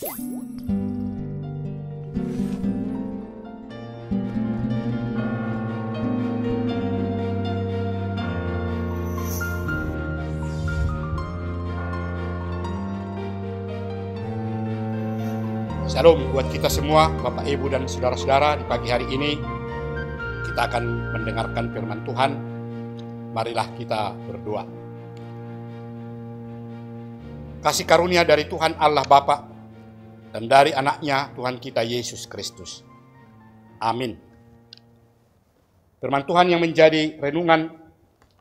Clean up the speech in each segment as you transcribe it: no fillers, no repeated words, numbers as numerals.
Shalom buat kita semua, Bapak, Ibu, dan saudara-saudara. Di pagi hari ini kita akan mendengarkan firman Tuhan. Marilah kita berdoa. Kasih karunia dari Tuhan Allah Bapa dan dari anaknya Tuhan kita Yesus Kristus. Amin. Firman Tuhan yang menjadi renungan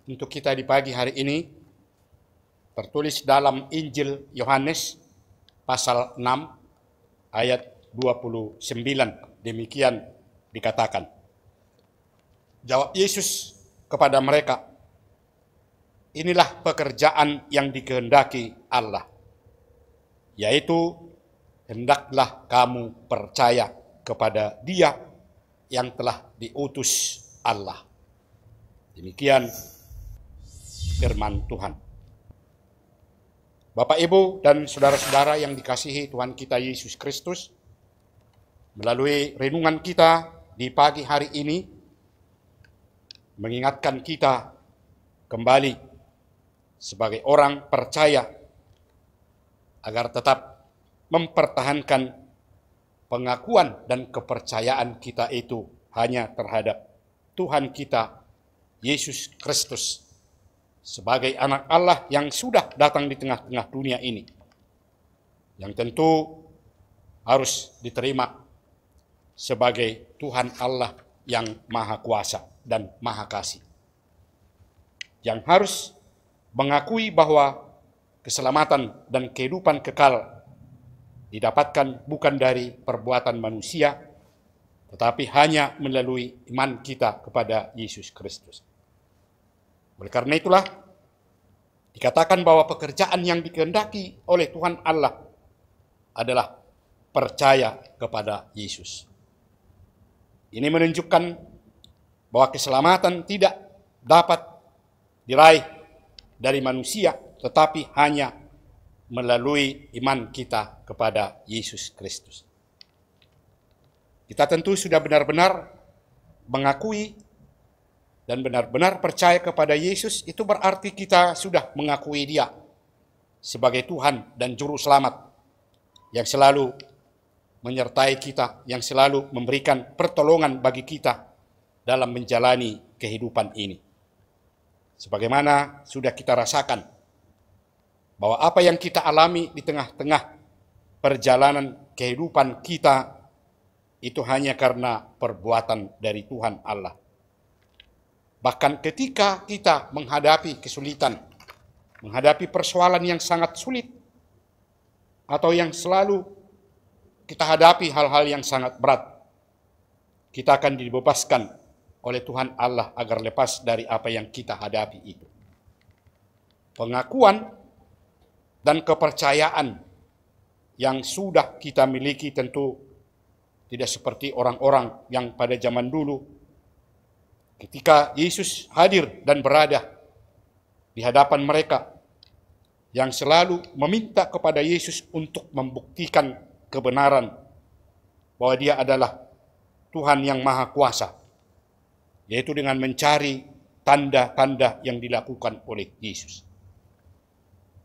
untuk kita di pagi hari ini tertulis dalam Injil Yohanes pasal 6 ayat 29, demikian dikatakan. Jawab Yesus kepada mereka, inilah pekerjaan yang dikehendaki Allah, yaitu hendaklah kamu percaya kepada Dia yang telah diutus Allah. Demikian firman Tuhan. Bapak, Ibu, dan saudara-saudara yang dikasihi Tuhan kita Yesus Kristus, melalui renungan kita di pagi hari ini, mengingatkan kita kembali sebagai orang percaya agar tetap mempertahankan pengakuan dan kepercayaan kita itu hanya terhadap Tuhan kita Yesus Kristus sebagai anak Allah yang sudah datang di tengah-tengah dunia ini, yang tentu harus diterima sebagai Tuhan Allah yang Maha Kuasa dan Maha Kasih, yang harus mengakui bahwa keselamatan dan kehidupan kekal didapatkan bukan dari perbuatan manusia, tetapi hanya melalui iman kita kepada Yesus Kristus. Oleh karena itulah, dikatakan bahwa pekerjaan yang dikehendaki oleh Tuhan Allah adalah percaya kepada Yesus. Ini menunjukkan bahwa keselamatan tidak dapat diraih dari manusia, tetapi hanya melalui iman kita kepada Yesus Kristus. Kita tentu sudah benar-benar mengakui dan benar-benar percaya kepada Yesus, itu berarti kita sudah mengakui Dia sebagai Tuhan dan Juru Selamat yang selalu menyertai kita, yang selalu memberikan pertolongan bagi kita dalam menjalani kehidupan ini. Sebagaimana sudah kita rasakan bahwa apa yang kita alami di tengah-tengah perjalanan kehidupan kita itu hanya karena perbuatan dari Tuhan Allah. Bahkan ketika kita menghadapi kesulitan, menghadapi persoalan yang sangat sulit, atau yang selalu kita hadapi hal-hal yang sangat berat, kita akan dibebaskan oleh Tuhan Allah agar lepas dari apa yang kita hadapi itu. Pengakuan dan kepercayaan yang sudah kita miliki tentu tidak seperti orang-orang yang pada zaman dulu, ketika Yesus hadir dan berada di hadapan mereka, yang selalu meminta kepada Yesus untuk membuktikan kebenaran bahwa Dia adalah Tuhan yang Maha Kuasa, yaitu dengan mencari tanda-tanda yang dilakukan oleh Yesus.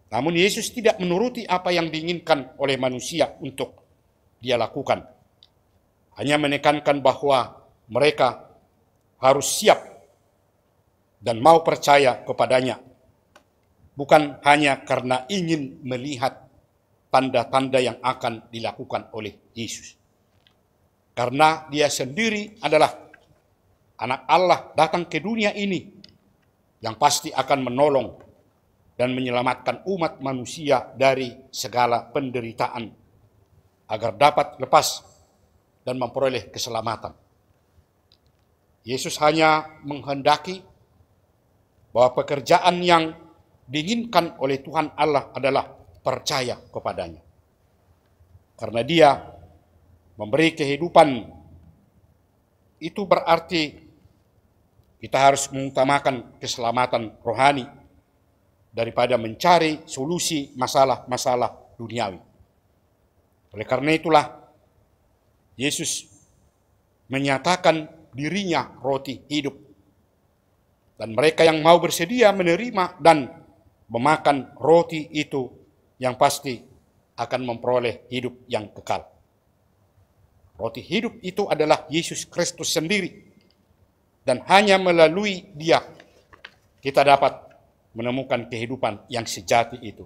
Namun Yesus tidak menuruti apa yang diinginkan oleh manusia untuk Dia lakukan. Hanya menekankan bahwa mereka harus siap dan mau percaya kepadanya, bukan hanya karena ingin melihat tanda-tanda yang akan dilakukan oleh Yesus. Karena Dia sendiri adalah anak Allah datang ke dunia ini yang pasti akan menolong dan menyelamatkan umat manusia dari segala penderitaan agar dapat lepas dan memperoleh keselamatan. Yesus hanya menghendaki bahwa pekerjaan yang diinginkan oleh Tuhan Allah adalah percaya kepadanya. Karena Dia memberi kehidupan, itu berarti kita harus mengutamakan keselamatan rohani daripada mencari solusi masalah-masalah duniawi. Oleh karena itulah Yesus menyatakan dirinya roti hidup. Dan mereka yang mau bersedia menerima dan memakan roti itu yang pasti akan memperoleh hidup yang kekal. Roti hidup itu adalah Yesus Kristus sendiri. Dan hanya melalui Dia kita dapat menemukan kehidupan yang sejati itu.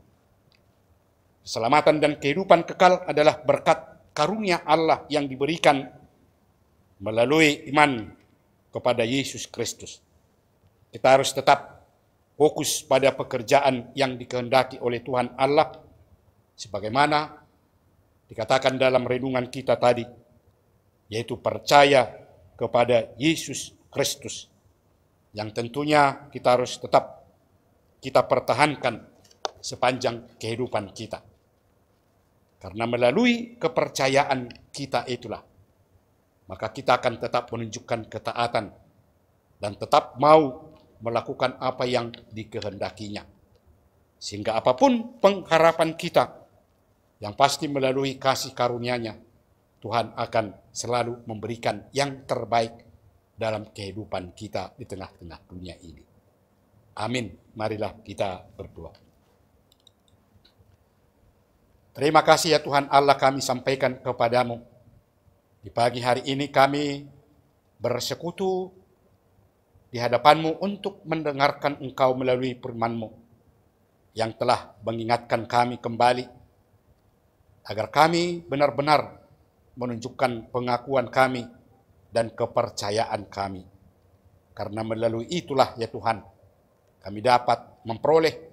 Keselamatan dan kehidupan kekal adalah berkat karunia Allah yang diberikan melalui iman kepada Yesus Kristus. Kita harus tetap fokus pada pekerjaan yang dikehendaki oleh Tuhan Allah, sebagaimana dikatakan dalam renungan kita tadi, yaitu percaya kepada Yesus Kristus, yang tentunya kita harus tetap kita pertahankan sepanjang kehidupan kita. Karena melalui kepercayaan kita itulah, maka kita akan tetap menunjukkan ketaatan dan tetap mau melakukan apa yang dikehendakinya. Sehingga apapun pengharapan kita, yang pasti melalui kasih karunia-Nya, Tuhan akan selalu memberikan yang terbaik dalam kehidupan kita di tengah-tengah dunia ini. Amin. Marilah kita berdoa. Terima kasih ya Tuhan Allah, kami sampaikan kepadamu. Di pagi hari ini kami bersekutu di hadapan-Mu untuk mendengarkan Engkau melalui firman-Mu yang telah mengingatkan kami kembali agar kami benar-benar menunjukkan pengakuan kami dan kepercayaan kami. Karena melalui itulah ya Tuhan, kami dapat memperoleh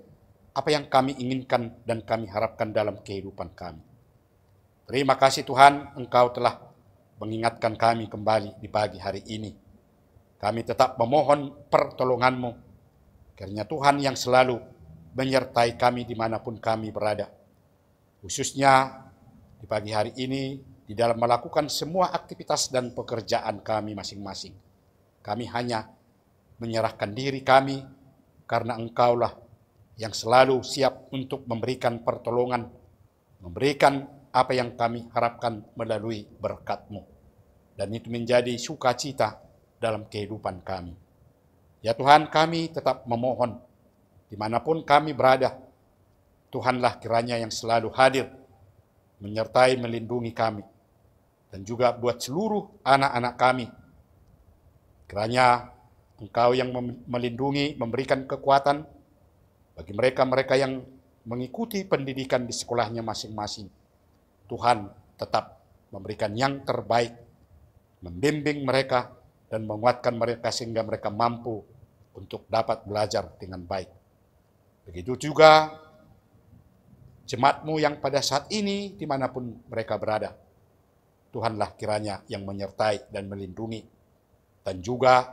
apa yang kami inginkan dan kami harapkan dalam kehidupan kami. Terima kasih Tuhan, Engkau telah mengingatkan kami kembali di pagi hari ini. Kami tetap memohon pertolongan-Mu, kiranya Tuhan yang selalu menyertai kami dimanapun kami berada. Khususnya di pagi hari ini, di dalam melakukan semua aktivitas dan pekerjaan kami masing-masing. Kami hanya menyerahkan diri kami, karena Engkaulah yang selalu siap untuk memberikan pertolongan, memberikan apa yang kami harapkan melalui berkat-Mu. Dan itu menjadi sukacita dalam kehidupan kami. Ya Tuhan, kami tetap memohon, dimanapun kami berada, Tuhanlah kiranya yang selalu hadir, menyertai melindungi kami, dan juga buat seluruh anak-anak kami. Kiranya Engkau yang melindungi, memberikan kekuatan bagi mereka-mereka yang mengikuti pendidikan di sekolahnya masing-masing. Tuhan tetap memberikan yang terbaik, membimbing mereka, dan menguatkan mereka sehingga mereka mampu untuk dapat belajar dengan baik. Begitu juga jemaat-Mu yang pada saat ini dimanapun mereka berada. Tuhanlah kiranya yang menyertai dan melindungi. Dan juga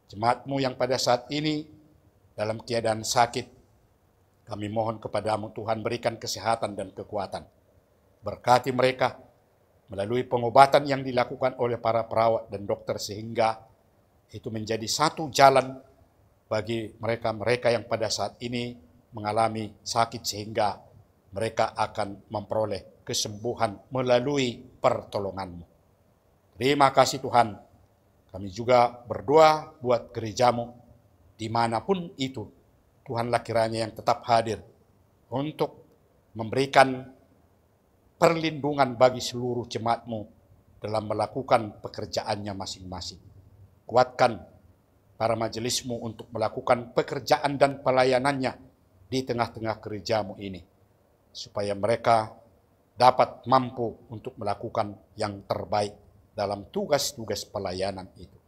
jemaat-Mu yang pada saat ini dalam keadaan sakit, kami mohon kepadamu Tuhan, berikan kesehatan dan kekuatan. Berkati mereka melalui pengobatan yang dilakukan oleh para perawat dan dokter, sehingga itu menjadi satu jalan bagi mereka-mereka yang pada saat ini mengalami sakit, sehingga mereka akan memperoleh kesembuhan melalui pertolongan-Mu. Terima kasih Tuhan. Kami juga berdoa buat gereja-Mu dimanapun itu. Tuhanlah kiranya yang tetap hadir untuk memberikan perlindungan bagi seluruh jemaat-Mu dalam melakukan pekerjaannya masing-masing. Kuatkan para majelis-Mu untuk melakukan pekerjaan dan pelayanannya di tengah-tengah gereja-Mu ini, supaya mereka dapat mampu untuk melakukan yang terbaik dalam tugas-tugas pelayanan itu.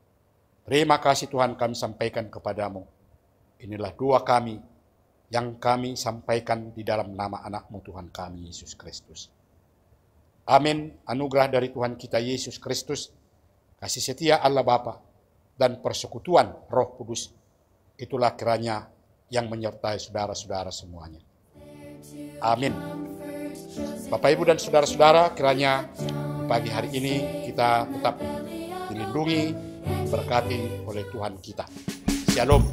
Terima kasih Tuhan, kami sampaikan kepadamu. Inilah doa kami yang kami sampaikan di dalam nama anak-Mu Tuhan kami, Yesus Kristus. Amin. Anugerah dari Tuhan kita Yesus Kristus, kasih setia Allah Bapa, dan persekutuan Roh Kudus, itulah kiranya yang menyertai saudara-saudara semuanya. Amin. Bapak, Ibu, dan saudara-saudara, kiranya pagi hari ini kita tetap dilindungi, berkati oleh Tuhan kita. Shalom.